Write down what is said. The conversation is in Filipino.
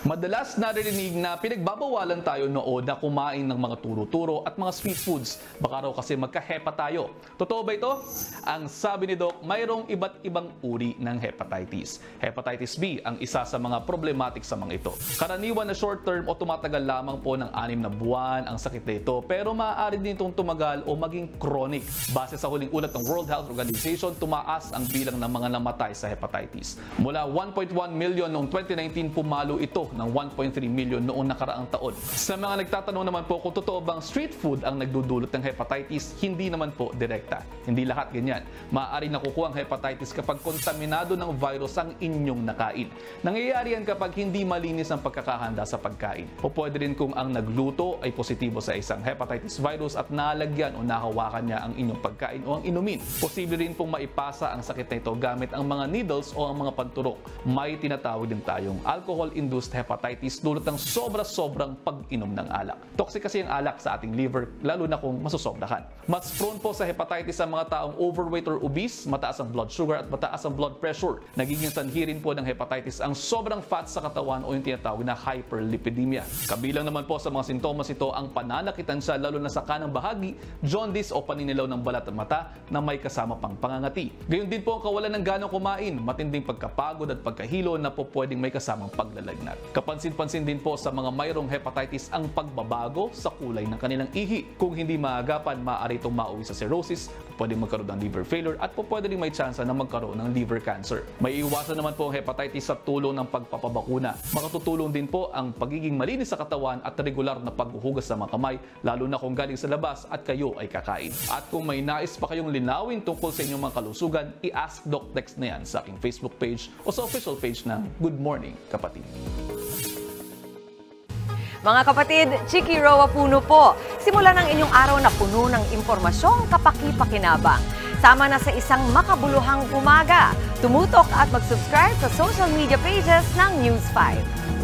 Madalas naririnig na pinagbabawalan tayo noon na kumain ng mga turo-turo at mga street foods. Baka raw kasi magka-hepa tayo. Totoo ba ito? Ang sabi ni Doc, mayroong iba't ibang uri ng hepatitis. Hepatitis B ang isa sa mga problematic sa mga ito. Karaniwan na short term o tumatagal lamang po ng 6 na buwan ang sakit na ito, pero maaari din itong tumagal o maging chronic. Base sa huling ulat ng World Health Organization, tumaas ang bilang ng mga namatay sa hepatitis. Mula 1.1 million noong 2019, pumalo ito ng 1.3 million noong nakaraang taon. Sa mga nagtatanong naman po kung totoo bang street food ang nagdudulot ng hepatitis, hindi naman po direkta. Hindi lahat ganyan. Maaari nakukuha ang hepatitis kapag kontaminado ng virus ang inyong nakain. Nangyayari yan kapag hindi malinis ang pagkakahanda sa pagkain. O pwede rin kung ang nagluto ay positibo sa isang hepatitis virus at nalagyan o nahawakan niya ang inyong pagkain o ang inumin. Posible rin pong maipasa ang sakit na ito gamit ang mga needles o ang mga panturok. May tinatawag din tayong alcohol-induced hepatitis dulot ng sobra-sobrang pag-inom ng alak. Toxic kasi ang alak sa ating liver, lalo na kung masusobrahan. Mas prone po sa hepatitis ang mga taong overweight or obese, mataas ang blood sugar at mataas ang blood pressure. Nagiging sanhi rin po ng hepatitis ang sobrang fat sa katawan o yung tinatawag na hyperlipidemia. Kabilang naman po sa mga sintomas ito ang pananakitan siya lalo na sa kanang bahagi, jaundice o paninilaw ng balat at mata na may kasama pang pangangati. Gayon din po ang kawalan ng ganang kumain, matinding pagkapagod at pagkahilo na po pwedeng may kasamang paglalagnat. Kapansin-pansin din po sa mga mayroong hepatitis ang pagbabago sa kulay ng kanilang ihi. Kung hindi maagapan, maaari itong mauwi sa cirrhosis, pwedeng magkaroon ng liver failure at po pwede rin may tsansa na magkaroon ng liver cancer. May iwasan naman po ang hepatitis sa tulong ng pagpapabakuna. Makatutulong din po ang pagiging malinis sa katawan at regular na paghuhugas sa mga kamay, lalo na kung galing sa labas at kayo ay kakain. At kung may nais pa kayong linawin tungkol sa inyong mga kalusugan, i-ask Doc Tex na yan sa aking Facebook page o sa official page ng Good Morning Kapatid. Mga kapatid, Chiki Roa Puno po. Simulan ang inyong araw na puno ng impormasyong kapaki-pakinabang. Sama na sa isang makabuluhang umaga. Tumutok at mag-subscribe sa social media pages ng News 5.